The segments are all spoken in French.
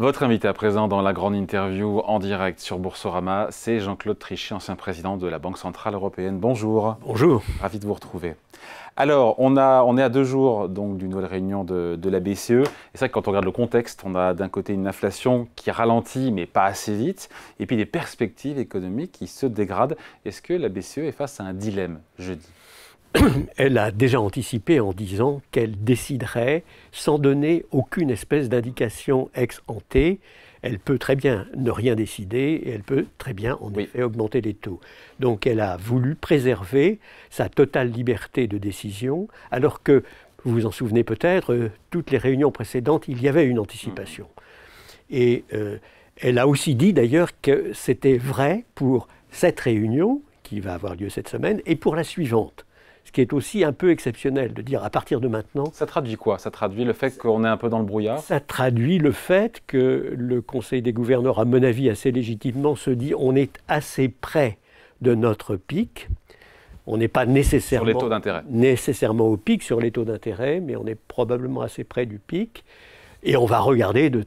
Votre invité à présent dans la grande interview en direct sur Boursorama, c'est Jean-Claude Trichet, ancien président de la Banque Centrale Européenne. Bonjour. Bonjour. Ravi de vous retrouver. Alors, on est à 2 jours donc d'une nouvelle réunion de la BCE. Et c'est vrai que quand on regarde le contexte, on a d'un côté une inflation qui ralentit, mais pas assez vite, et puis des perspectives économiques qui se dégradent. Est-ce que la BCE est face à un dilemme jeudi ? Elle a déjà anticipé en disant qu'elle déciderait sans donner aucune espèce d'indication ex ante. Elle peut très bien ne rien décider et elle peut très bien en effet augmenter les taux. Donc elle a voulu préserver sa totale liberté de décision, alors que, vous vous en souvenez peut-être, toutes les réunions précédentes, il y avait une anticipation. Et elle a aussi dit d'ailleurs que c'était vrai pour cette réunion, qui va avoir lieu cette semaine, et pour la suivante. Ce qui est aussi un peu exceptionnel de dire à partir de maintenant... Ça traduit quoi? Ça traduit le fait qu'on est un peu dans le brouillard? Ça traduit le fait que le Conseil des gouverneurs, à mon avis assez légitimement, se dit on est assez près de notre pic. On n'est pas nécessairement, sur les taux d'intérêt. Nécessairement au pic sur les taux d'intérêt, mais on est probablement assez près du pic. Et on va regarder de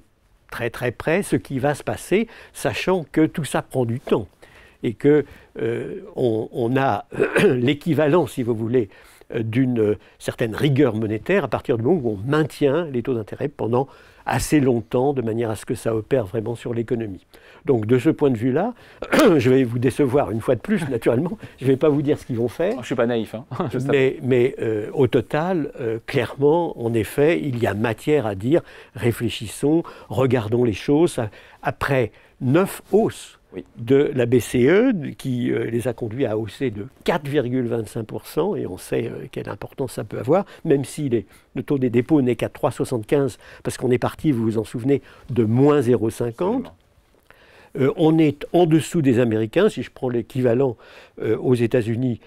très très près ce qui va se passer, sachant que tout ça prend du temps. Et qu'on a l'équivalent, si vous voulez, d'une certaine rigueur monétaire à partir du moment où on maintient les taux d'intérêt pendant assez longtemps, de manière à ce que ça opère vraiment sur l'économie. Donc de ce point de vue-là, je vais vous décevoir une fois de plus, naturellement. Je ne vais pas vous dire ce qu'ils vont faire. Je ne suis pas naïf. Hein. Mais au total, clairement, en effet, il y a matière à dire, réfléchissons, regardons les choses. Après 9 hausses de la BCE, qui les a conduits à hausser de 4,25%, et on sait quelle importance ça peut avoir, même si le taux des dépôts n'est qu'à 3,75, parce qu'on est parti, vous vous en souvenez, de moins 0,50. On est en dessous des Américains. Si je prends l'équivalent aux États-Unis,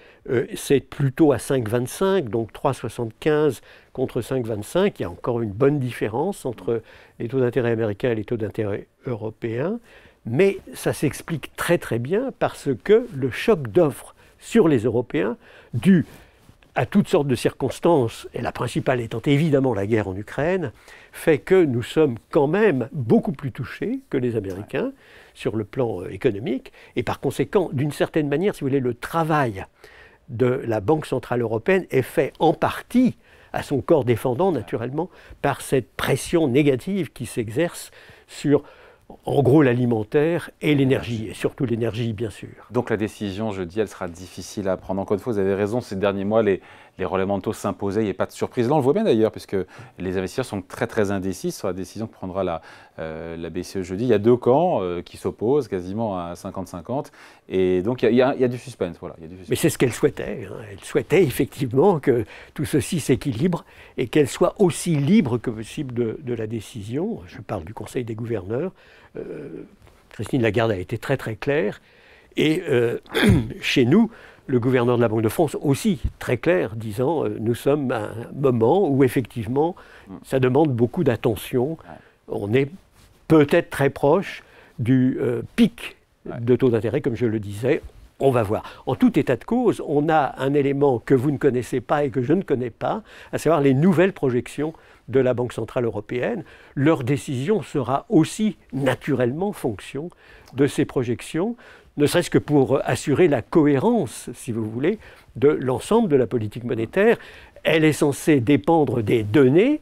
c'est plutôt à 5,25, donc 3,75 contre 5,25. Il y a encore une bonne différence entre les taux d'intérêt américains et les taux d'intérêt européens. Mais ça s'explique très très bien parce que le choc d'offres sur les Européens, dû à toutes sortes de circonstances, et la principale étant évidemment la guerre en Ukraine, fait que nous sommes quand même beaucoup plus touchés que les Américains sur le plan économique. Et par conséquent, d'une certaine manière, si vous voulez, le travail de la Banque Centrale Européenne est fait en partie à son corps défendant, naturellement, par cette pression négative qui s'exerce sur... en gros, l'alimentaire et l'énergie, et surtout l'énergie, bien sûr. Donc la décision, je dis, elle sera difficile à prendre. Encore une fois, vous avez raison, ces derniers mois, les relèvements de taux s'imposaient, il n'y a pas de surprise. Là, on le voit bien d'ailleurs, puisque les investisseurs sont très très indécis sur la décision que prendra la BCE jeudi. Il y a deux camps qui s'opposent quasiment à 50-50, et donc il y a du suspense. Voilà, il y a du suspense. Mais c'est ce qu'elle souhaitait. Hein. Elle souhaitait effectivement que tout ceci s'équilibre et qu'elle soit aussi libre que possible de la décision. Je parle du Conseil des gouverneurs. Christine Lagarde a été très très claire. Et chez nous, le gouverneur de la Banque de France aussi très clair, disant nous sommes à un moment où effectivement ça demande beaucoup d'attention. On est peut-être très proche du pic de taux d'intérêt, comme je le disais. On va voir. En tout état de cause, on a un élément que vous ne connaissez pas et que je ne connais pas, à savoir les nouvelles projections de la Banque Centrale Européenne. Leur décision sera aussi naturellement fonction de ces projections, ne serait-ce que pour assurer la cohérence, si vous voulez, de l'ensemble de la politique monétaire. Elle est censée dépendre des données.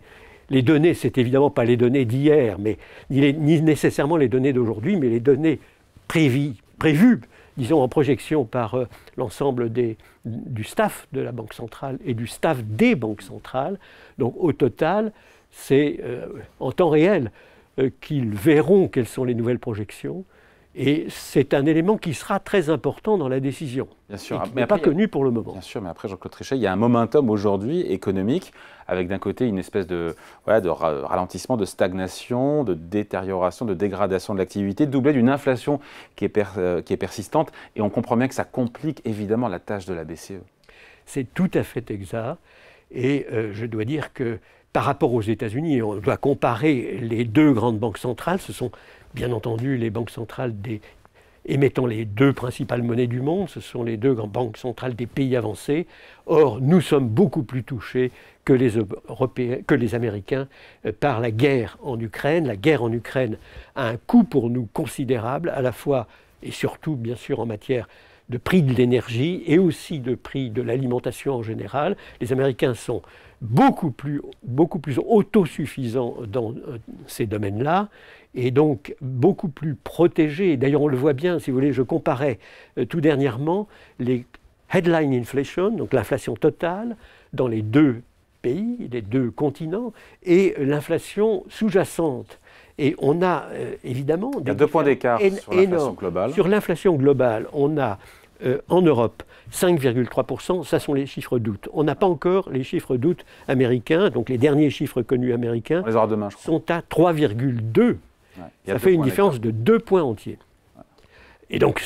Les données, c'est évidemment pas les données d'hier, mais ni nécessairement les données d'aujourd'hui, mais les données prévues, disons en projection par l'ensemble du staff de la Banque centrale et du staff des banques centrales. Donc au total, c'est en temps réel qu'ils verront quelles sont les nouvelles projections. Et c'est un élément qui sera très important dans la décision. Bien sûr, mais n'est pas connu pour le moment. Bien sûr, mais après, Jean-Claude Trichet, il y a un momentum aujourd'hui économique, avec d'un côté une espèce de ralentissement, de stagnation, de détérioration, de dégradation de l'activité, doublé d'une inflation qui est persistante. Et on comprend bien que ça complique évidemment la tâche de la BCE. C'est tout à fait exact. Et je dois dire que par rapport aux États-Unis, on doit comparer les deux grandes banques centrales. Ce sont bien entendu les banques centrales des émettant les deux principales monnaies du monde. Ce sont les deux grandes banques centrales des pays avancés. Or, nous sommes beaucoup plus touchés que les Américains par la guerre en Ukraine. La guerre en Ukraine a un coût pour nous considérable, à la fois et surtout, bien sûr, en matière de prix de l'énergie et aussi de prix de l'alimentation en général. Les Américains sont beaucoup plus autosuffisants dans ces domaines-là et donc beaucoup plus protégés. D'ailleurs, on le voit bien, si vous voulez, je comparais tout dernièrement les headline inflation, donc l'inflation totale, dans les deux pays, les deux continents, et l'inflation sous-jacente. Et on a évidemment... Il y a 2 points d'écart sur l'inflation globale. Sur l'inflation globale, on a en Europe 5,3%, ça sont les chiffres d'août. On n'a pas encore les chiffres d'août américains, donc les derniers chiffres connus américains on les aura demain, je crois. Sont à 3,2. Ça fait une différence de 2 points entiers. Et donc,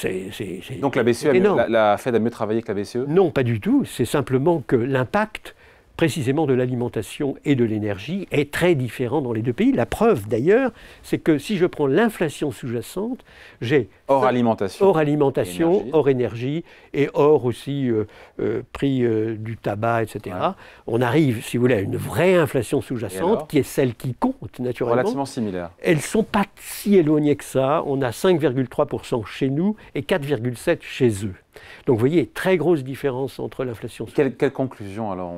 donc la BCE, la Fed a mieux travaillé que la BCE? Non, pas du tout. C'est simplement que l'impact précisément de l'alimentation et de l'énergie est très différent dans les deux pays. La preuve d'ailleurs, c'est que si je prends l'inflation sous-jacente, j'ai hors alimentation, hors énergie et hors aussi prix du tabac, etc. Ouais. On arrive, si vous voulez, à une vraie inflation sous-jacente qui est celle qui compte naturellement. Relativement similaire. Elles ne sont pas si éloignées que ça. On a 5,3% chez nous et 4,7% chez eux. Donc vous voyez, très grosse différence entre l'inflation. Quelle conclusion alors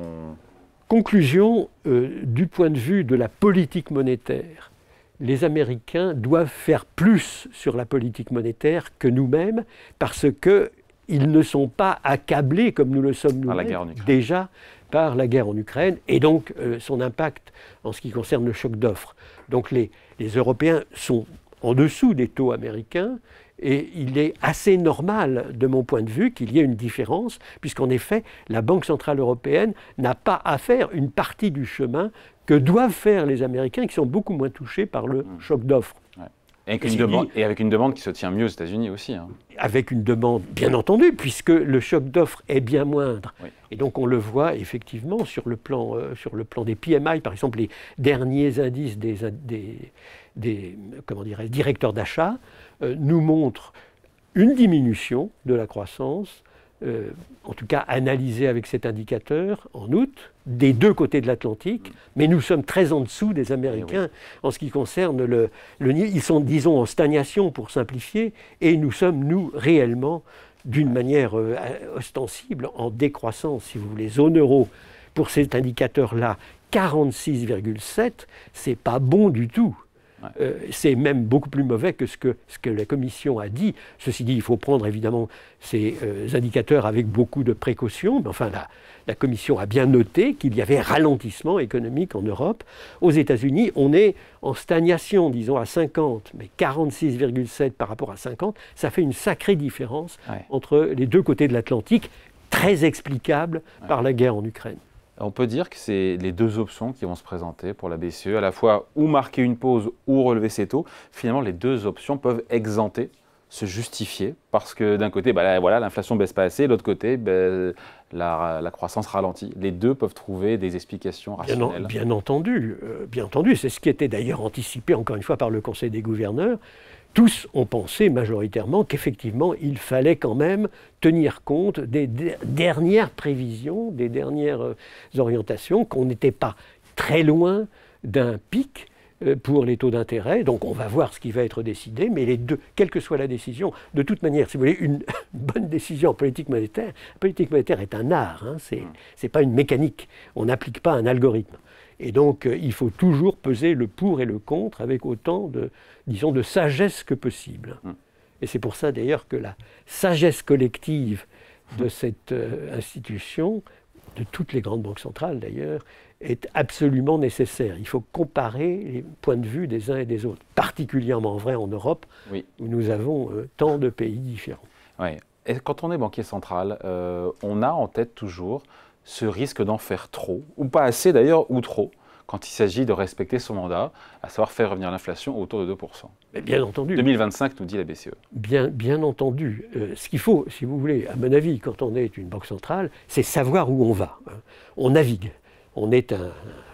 Conclusion, du point de vue de la politique monétaire, les Américains doivent faire plus sur la politique monétaire que nous-mêmes parce qu'ils ne sont pas accablés comme nous le sommes nous-mêmes déjà par la guerre en Ukraine et donc son impact en ce qui concerne le choc d'offres. Donc les Européens sont en dessous des taux américains. Et il est assez normal, de mon point de vue, qu'il y ait une différence, puisqu'en effet, la Banque centrale européenne n'a pas à faire une partie du chemin que doivent faire les Américains, qui sont beaucoup moins touchés par le choc d'offres. Ouais. Et avec une demande qui se tient mieux aux États-Unis aussi. Hein. Avec une demande, bien entendu, puisque le choc d'offres est bien moindre. Oui. Et donc on le voit effectivement sur le plan des PMI, par exemple, les derniers indices des directeurs d'achat, nous montre une diminution de la croissance, en tout cas analysée avec cet indicateur en août, des deux côtés de l'Atlantique, mais nous sommes très en dessous des Américains en ce qui concerne le niveau. Ils sont, disons, en stagnation pour simplifier, et nous sommes, nous, réellement, d'une manière ostensible, en décroissance, si vous voulez. Zone euro, pour cet indicateur-là, 46,7, c'est pas bon du tout. C'est même beaucoup plus mauvais que ce que la Commission a dit. Ceci dit, il faut prendre évidemment ces indicateurs avec beaucoup de précautions, mais enfin la Commission a bien noté qu'il y avait ralentissement économique en Europe. Aux États-Unis, on est en stagnation, disons, à 50, mais 46,7 par rapport à 50, ça fait une sacrée différence entre les deux côtés de l'Atlantique, très explicable par la guerre en Ukraine. On peut dire que c'est les deux options qui vont se présenter pour la BCE, à la fois ou marquer une pause ou relever ses taux. Finalement, les deux options peuvent exempter, se justifier, parce que d'un côté, l'inflation ne baisse pas assez, de l'autre côté, la croissance ralentit. Les deux peuvent trouver des explications rationnelles. Bien entendu, c'est ce qui était d'ailleurs anticipé, encore une fois, par le Conseil des gouverneurs. Tous ont pensé majoritairement qu'effectivement, il fallait quand même tenir compte des dernières prévisions, des dernières orientations, qu'on n'était pas très loin d'un pic pour les taux d'intérêt. Donc on va voir ce qui va être décidé, mais les deux, quelle que soit la décision, de toute manière, si vous voulez, une bonne décision en politique monétaire, la politique monétaire est un art, hein, c'est pas une mécanique, on n'applique pas un algorithme. Et donc, il faut toujours peser le pour et le contre avec autant de sagesse que possible. Et c'est pour ça, d'ailleurs, que la sagesse collective de cette institution, de toutes les grandes banques centrales, d'ailleurs, est absolument nécessaire. Il faut comparer les points de vue des uns et des autres, particulièrement vrai en Europe, où nous avons tant de pays différents. Oui. Et quand on est banquier central, on a en tête toujours ce risque d'en faire trop, ou pas assez d'ailleurs, ou trop, quand il s'agit de respecter son mandat, à savoir faire revenir l'inflation autour de 2%. Mais bien entendu. 2025, nous dit la BCE. Bien entendu. Ce qu'il faut, si vous voulez, à mon avis, quand on est une banque centrale, c'est savoir où on va. On navigue. On est un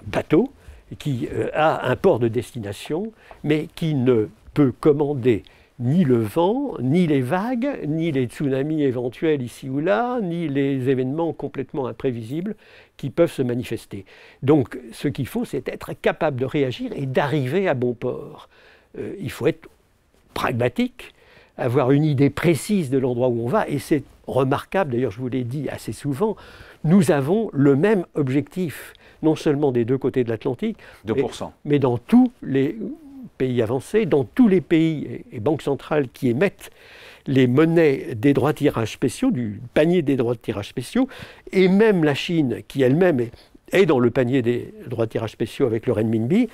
bateau qui a un port de destination, mais qui ne peut commander ni le vent, ni les vagues, ni les tsunamis éventuels ici ou là, ni les événements complètement imprévisibles qui peuvent se manifester. Donc ce qu'il faut, c'est être capable de réagir et d'arriver à bon port. Il faut être pragmatique, avoir une idée précise de l'endroit où on va, et c'est remarquable, d'ailleurs je vous l'ai dit assez souvent, nous avons le même objectif, non seulement des deux côtés de l'Atlantique, 2%. mais dans tous les pays avancés, dans tous les pays et banques centrales qui émettent les monnaies des droits de tirage spéciaux, du panier des droits de tirage spéciaux, et même la Chine, qui elle-même est dans le panier des droits de tirage spéciaux avec le renminbi,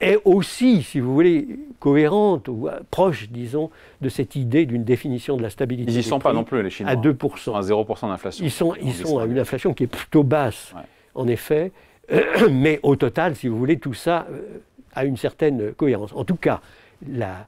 est aussi, si vous voulez, cohérente ou proche, disons, de cette idée d'une définition de la stabilité. Ils n'y sont pas non plus, les Chinois. À 2%. Ils sont à 0% d'inflation. Ils sont à une inflation qui est plutôt basse, en effet, mais au total, si vous voulez, tout ça a une certaine cohérence. En tout cas, la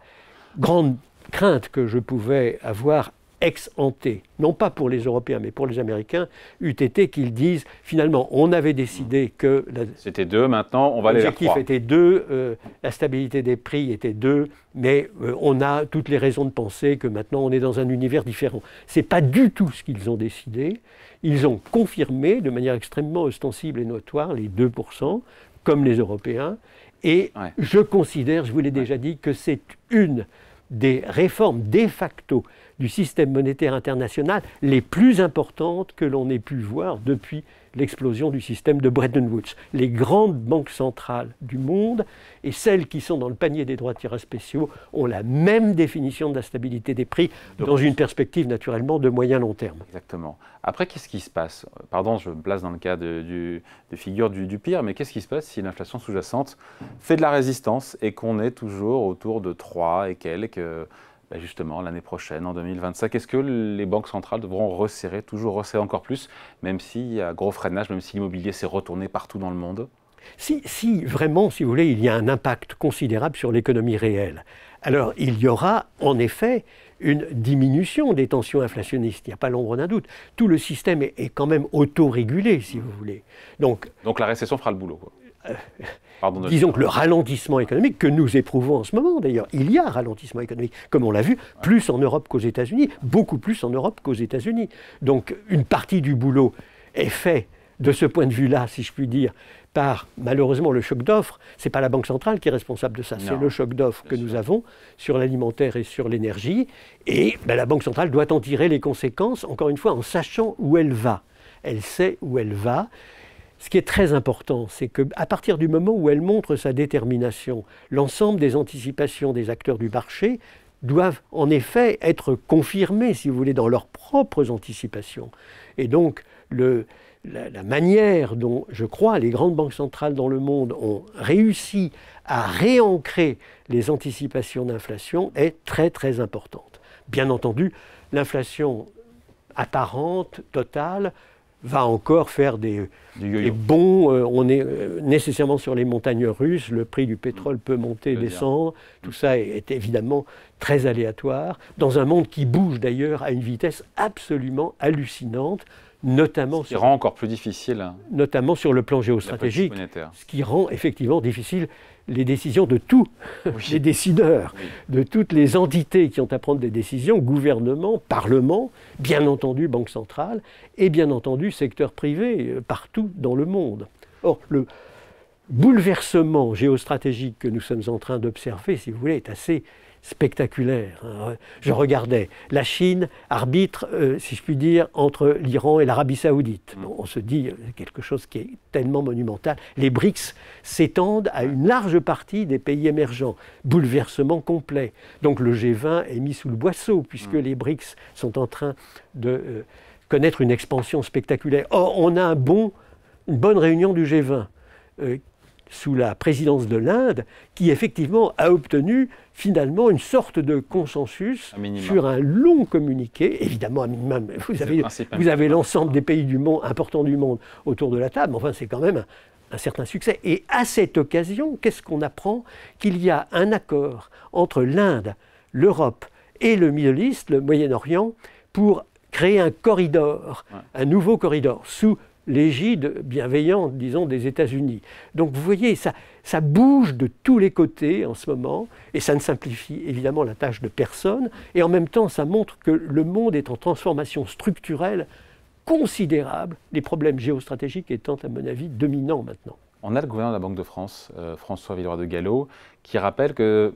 grande crainte que je pouvais avoir ex ante, non pas pour les Européens, mais pour les Américains, eût été qu'ils disent, finalement, on avait décidé que... C'était 2, maintenant, on va aller vers 3. L'objectif était 2, la stabilité des prix était 2, mais on a toutes les raisons de penser que maintenant, on est dans un univers différent. Ce n'est pas du tout ce qu'ils ont décidé. Ils ont confirmé, de manière extrêmement ostensible et notoire, les 2%, comme les Européens, et je considère, je vous l'ai déjà dit, que c'est une des réformes de facto du système monétaire international les plus importantes que l'on ait pu voir depuis l'explosion du système de Bretton Woods. Les grandes banques centrales du monde et celles qui sont dans le panier des droits de tirage spéciaux ont la même définition de la stabilité des prix dans une perspective naturellement de moyen-long terme. Exactement. Après, qu'est-ce qui se passe? Pardon, je me place dans le cas de figure du pire, mais qu'est-ce qui se passe si l'inflation sous-jacente fait de la résistance et qu'on est toujours autour de 3 et quelques justement l'année prochaine, en 2025, est-ce que les banques centrales devront toujours resserrer encore plus, même s'il y a gros freinage, même si l'immobilier s'est retourné partout dans le monde? Si vraiment, si vous voulez, il y a un impact considérable sur l'économie réelle, alors il y aura en effet une diminution des tensions inflationnistes, il n'y a pas l'ombre d'un doute. Tout le système est quand même autorégulé, si vous voulez. Donc la récession fera le boulot, quoi. Disons que le ralentissement économique que nous éprouvons en ce moment, d'ailleurs, il y a un ralentissement économique, comme on l'a vu, plus en Europe qu'aux États-Unis, beaucoup plus en Europe qu'aux États-Unis. Donc une partie du boulot est faite de ce point de vue-là, si je puis dire, par malheureusement le choc d'offres. Ce n'est pas la Banque centrale qui est responsable de ça, c'est le choc d'offres que nous avons sur l'alimentaire et sur l'énergie. Et la Banque centrale doit en tirer les conséquences, encore une fois, en sachant où elle va. Elle sait où elle va. Ce qui est très important, c'est qu'à partir du moment où elle montre sa détermination, l'ensemble des anticipations des acteurs du marché doivent en effet être confirmées, si vous voulez, dans leurs propres anticipations. Et donc, la manière dont, je crois, les grandes banques centrales dans le monde ont réussi à réancrer les anticipations d'inflation est très très importante. Bien entendu, l'inflation apparente, totale, va encore faire des bons. On est nécessairement sur les montagnes russes, le prix du pétrole peut monter et descendre. Tout ça est évidemment très aléatoire, dans un monde qui bouge d'ailleurs à une vitesse absolument hallucinante, notamment ce qui rend encore plus difficile, notamment sur le plan géostratégique, ce qui rend effectivement difficile les décisions de tous les décideurs, de toutes les entités qui ont à prendre des décisions, gouvernement, parlement, bien entendu banque centrale et bien entendu secteur privé partout dans le monde. Or, le bouleversement géostratégique que nous sommes en train d'observer, si vous voulez, est assez spectaculaire. Je regardais, la Chine arbitre, si je puis dire, entre l'Iran et l'Arabie Saoudite. On se dit quelque chose qui est tellement monumental. Les BRICS s'étendent à une large partie des pays émergents. Bouleversement complet. Donc le G20 est mis sous le boisseau, puisque les BRICS sont en train de connaître une expansion spectaculaire. Or, on a une bonne réunion du G20, sous la présidence de l'Inde, qui effectivement a obtenu finalement une sorte de consensus sur un long communiqué. Évidemment, à minimum, vous avez l'ensemble des pays importants du monde autour de la table, mais enfin c'est quand même un certain succès. Et à cette occasion, qu'est-ce qu'on apprend? Qu'il y a un accord entre l'Inde, l'Europe et le Middle East, le Moyen-Orient, pour créer un corridor, un nouveau corridor, sous l'égide bienveillante, disons, des États-Unis. Donc vous voyez, ça bouge de tous les côtés en ce moment, et ça ne simplifie évidemment la tâche de personne, et en même temps ça montre que le monde est en transformation structurelle considérable, les problèmes géostratégiques étant à mon avis dominants maintenant. On a le gouverneur de la Banque de France, François Villeroy de Galhau, qui rappelle que,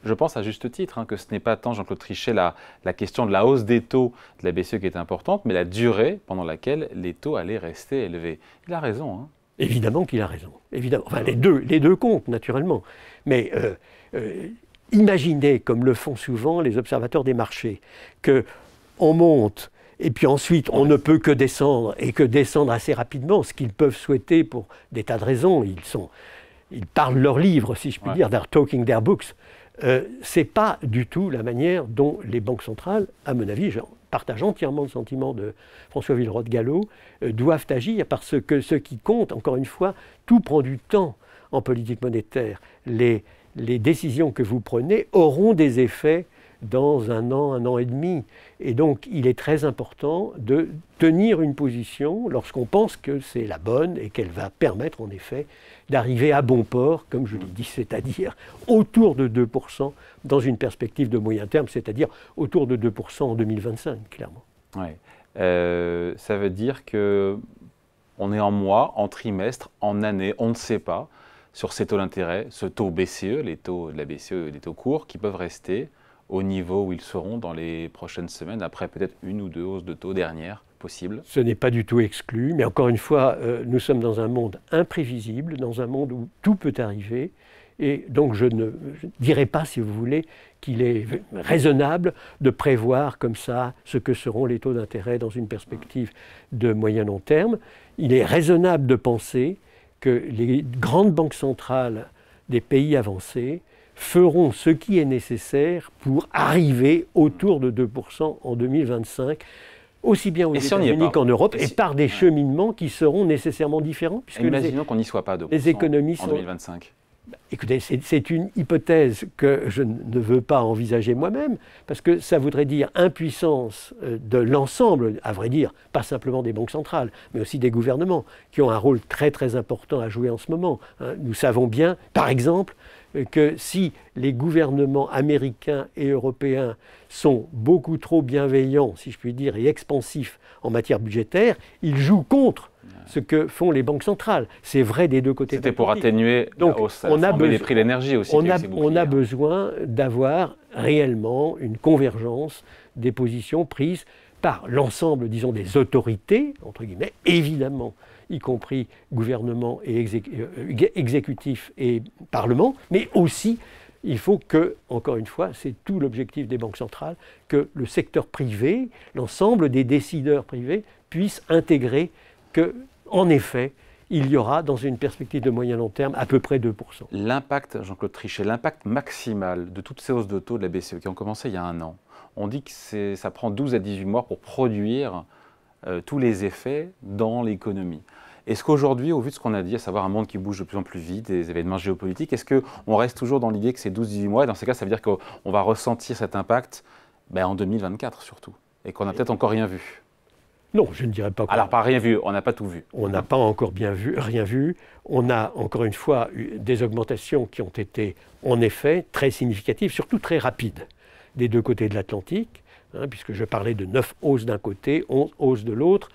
je pense à juste titre, hein, que ce n'est pas tant, Jean-Claude Trichet, la question de la hausse des taux de la BCE qui est importante, mais la durée pendant laquelle les taux allaient rester élevés. Il a raison. Hein. Évidemment qu'il a raison. Évidemment. Enfin, les deux comptent, naturellement. Mais imaginez, comme le font souvent les observateurs des marchés, qu'on monte, et puis ensuite on ne peut que descendre, et que descendre assez rapidement, ce qu'ils peuvent souhaiter pour des tas de raisons. Ils parlent leur livre, si je puis dire, they're talking their books. Ce n'est pas du tout la manière dont les banques centrales, à mon avis, je partage entièrement le sentiment de François Villeroy de Galhau, doivent agir, parce que ce qui compte, encore une fois, tout prend du temps en politique monétaire. Les décisions que vous prenez auront des effets dans un an et demi. Et donc, il est très important de tenir une position lorsqu'on pense que c'est la bonne et qu'elle va permettre, en effet, d'arriver à bon port, comme je l'ai dit, c'est-à-dire autour de 2% dans une perspective de moyen terme, c'est-à-dire autour de 2% en 2025, clairement. Ouais. Ça veut dire qu'on est en mois, en trimestre, en année, on ne sait pas, sur ces taux d'intérêt, ce taux BCE, les taux de la BCE, les taux courts, qui peuvent rester au niveau où ils seront dans les prochaines semaines, après peut-être une ou deux hausses de taux dernières possibles. Ce n'est pas du tout exclu, mais encore une fois, nous sommes dans un monde imprévisible, dans un monde où tout peut arriver, et donc je ne dirais pas, si vous voulez, qu'il est raisonnable de prévoir comme ça ce que seront les taux d'intérêt dans une perspective de moyen-long terme. Il est raisonnable de penser que les grandes banques centrales des pays avancés feront ce qui est nécessaire pour arriver autour de 2% en 2025, aussi bien aux États-Unis qu'en Europe, et par des cheminements qui seront nécessairement différents. Imaginons qu'on n'y soit pas 2% les économies en 2025. Écoutez, c'est une hypothèse que je ne veux pas envisager moi-même, parce que ça voudrait dire impuissance de l'ensemble, à vrai dire, pas simplement des banques centrales, mais aussi des gouvernements, qui ont un rôle très très important à jouer en ce moment. Nous savons bien, par exemple, que si les gouvernements américains et européens sont beaucoup trop bienveillants, si je puis dire, et expansifs en matière budgétaire, ils jouent contre ce que font les banques centrales. C'est vrai des deux côtés. C'était pour atténuer la hausse des prix de l'énergie aussi. On a besoin d'avoir réellement une convergence des positions prises par l'ensemble, disons, des autorités, entre guillemets, évidemment, y compris gouvernement et exécutif et parlement, mais aussi, il faut que, encore une fois, c'est tout l'objectif des banques centrales, que le secteur privé, l'ensemble des décideurs privés puissent intégrer que, en effet, il y aura, dans une perspective de moyen-long terme, à peu près 2%. L'impact, Jean-Claude Trichet, l'impact maximal de toutes ces hausses de taux de la BCE qui ont commencé il y a un an, on dit que ça prend 12 à 18 mois pour produire tous les effets dans l'économie. Est-ce qu'aujourd'hui, au vu de ce qu'on a dit, à savoir un monde qui bouge de plus en plus vite, des événements géopolitiques, est-ce qu'on reste toujours dans l'idée que c'est 12-18 mois? Et dans ces cas, ça veut dire qu'on va ressentir cet impact en 2024 surtout, et qu'on n'a peut-être encore rien vu? Non, je ne dirais pas. Alors, pas rien vu, on n'a pas tout vu. On n'a pas encore rien vu. On a, encore une fois, eu des augmentations qui ont été, en effet, très significatives, surtout très rapides, des deux côtés de l'Atlantique, puisque je parlais de 9 hausses d'un côté, 11 hausses de l'autre,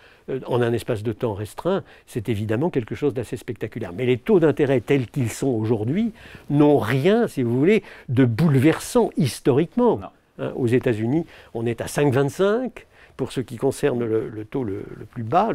en un espace de temps restreint. C'est évidemment quelque chose d'assez spectaculaire. Mais les taux d'intérêt tels qu'ils sont aujourd'hui n'ont rien, si vous voulez, de bouleversant historiquement. Aux États-Unis, on est à 5,25. Pour ce qui concerne le taux le plus bas,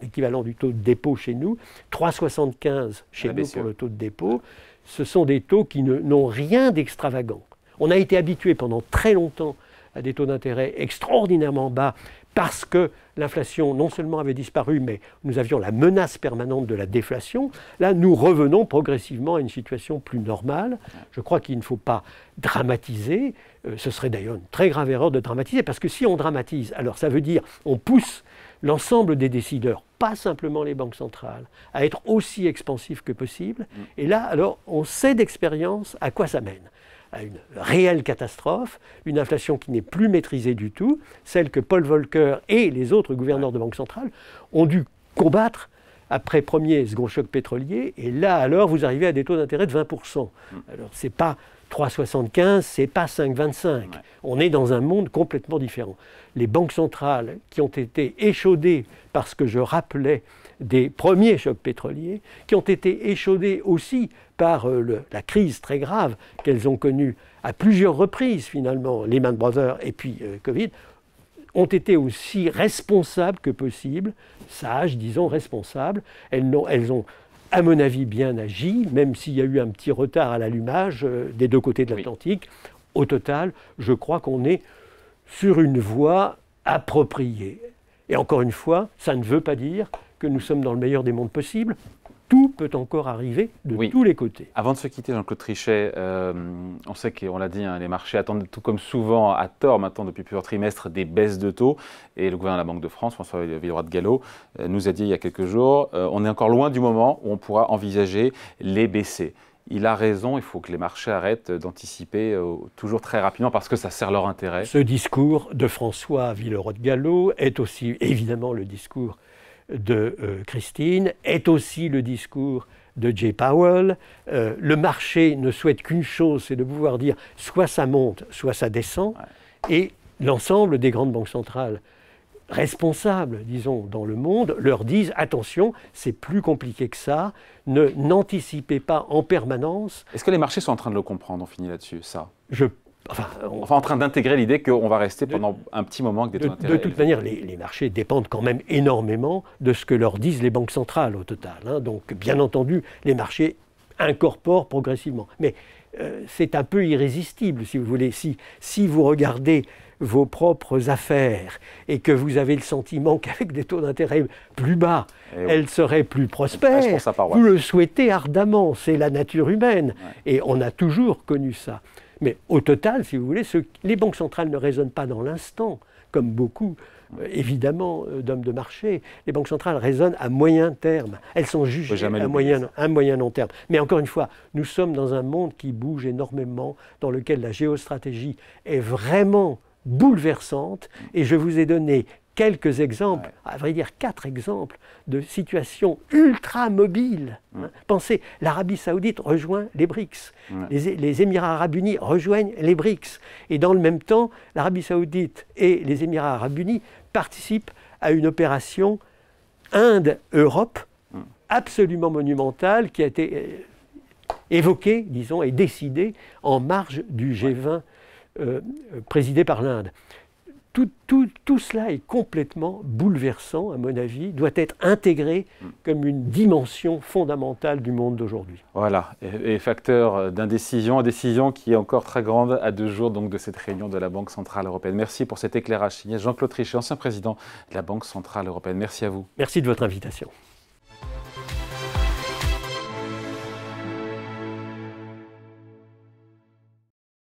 l'équivalent du taux de dépôt chez nous, 3,75 chez nous pour le taux de dépôt, ce sont des taux qui n'ont rien d'extravagant. On a été habitué pendant très longtemps à des taux d'intérêt extraordinairement bas parce que l'inflation non seulement avait disparu, mais nous avions la menace permanente de la déflation. Là, nous revenons progressivement à une situation plus normale. Je crois qu'il ne faut pas dramatiser. Ce serait d'ailleurs une très grave erreur de dramatiser, parce que si on dramatise, alors ça veut dire on pousse l'ensemble des décideurs, pas simplement les banques centrales, à être aussi expansifs que possible. Et là, alors, on sait d'expérience à quoi ça mène. À une réelle catastrophe, une inflation qui n'est plus maîtrisée du tout, celle que Paul Volcker et les autres gouverneurs de banques centrales ont dû combattre après premier et second choc pétrolier, et là alors vous arrivez à des taux d'intérêt de 20%. Alors c'est pas 3,75, c'est pas 5,25. Ouais. On est dans un monde complètement différent. Les banques centrales qui ont été échaudées par ce que je rappelais des premiers chocs pétroliers, qui ont été échaudées aussi par la crise très grave qu'elles ont connue à plusieurs reprises finalement, Lehman Brothers et puis Covid, ont été aussi responsables que possible, sages, disons, responsables. Elles ont, à mon avis, bien agi, même s'il y a eu un petit retard à l'allumage des deux côtés de l'Atlantique. Oui. Au total, je crois qu'on est sur une voie appropriée. Et encore une fois, ça ne veut pas dire que nous sommes dans le meilleur des mondes possibles. Tout peut encore arriver de tous les côtés. Avant de se quitter, Jean-Claude Trichet, on sait qu'on l'a dit, hein, les marchés attendent tout comme souvent, à tort maintenant depuis plusieurs trimestres, des baisses de taux. Et le gouverneur de la Banque de France, François Villeroy de Galhau, nous a dit il y a quelques jours, on est encore loin du moment où on pourra envisager les baisser. Il a raison, il faut que les marchés arrêtent d'anticiper toujours très rapidement parce que ça sert leur intérêt. Ce discours de François Villeroy de Galhau est aussi évidemment le discours de Christine, est aussi le discours de Jay Powell. Le marché ne souhaite qu'une chose, c'est de pouvoir dire soit ça monte, soit ça descend. Ouais. Et l'ensemble des grandes banques centrales responsables, disons, dans le monde, leur disent attention, c'est plus compliqué que ça, n'anticipez pas en permanence. Est-ce que les marchés sont en train de le comprendre? On finit là-dessus, ça. Enfin, en train d'intégrer l'idée qu'on va rester pendant un petit moment avec des taux d'intérêt. De toute manière, les marchés dépendent quand même énormément de ce que leur disent les banques centrales au total. Hein. Donc, bien entendu, les marchés incorporent progressivement. Mais c'est un peu irrésistible, si vous voulez. Si vous regardez vos propres affaires et que vous avez le sentiment qu'avec des taux d'intérêt plus bas, elles seraient plus prospères, vous le souhaitez ardemment. C'est la nature humaine. Ouais. Et on a toujours connu ça. Mais au total, si vous voulez, les banques centrales ne raisonnent pas dans l'instant, comme beaucoup, évidemment, d'hommes de marché. Les banques centrales raisonnent à moyen terme. Elles sont jugées à moyen long terme. Mais encore une fois, nous sommes dans un monde qui bouge énormément, dans lequel la géostratégie est vraiment bouleversante. Et je vous ai donné quelques exemples, à vrai dire 4 exemples, de situations ultra mobiles. Hein. Pensez, l'Arabie Saoudite rejoint les BRICS, les Émirats Arabes Unis rejoignent les BRICS, et dans le même temps, l'Arabie Saoudite et les Émirats Arabes Unis participent à une opération Inde-Europe absolument monumentale qui a été évoquée, disons, et décidée en marge du G20 présidé par l'Inde. Tout cela est complètement bouleversant, à mon avis, doit être intégré comme une dimension fondamentale du monde d'aujourd'hui. Voilà, et facteur d'indécision, décision qui est encore très grande à 2 jours donc, de cette réunion de la Banque Centrale Européenne. Merci pour cet éclairage signé Jean-Claude Trichet, ancien président de la Banque Centrale Européenne. Merci à vous. Merci de votre invitation.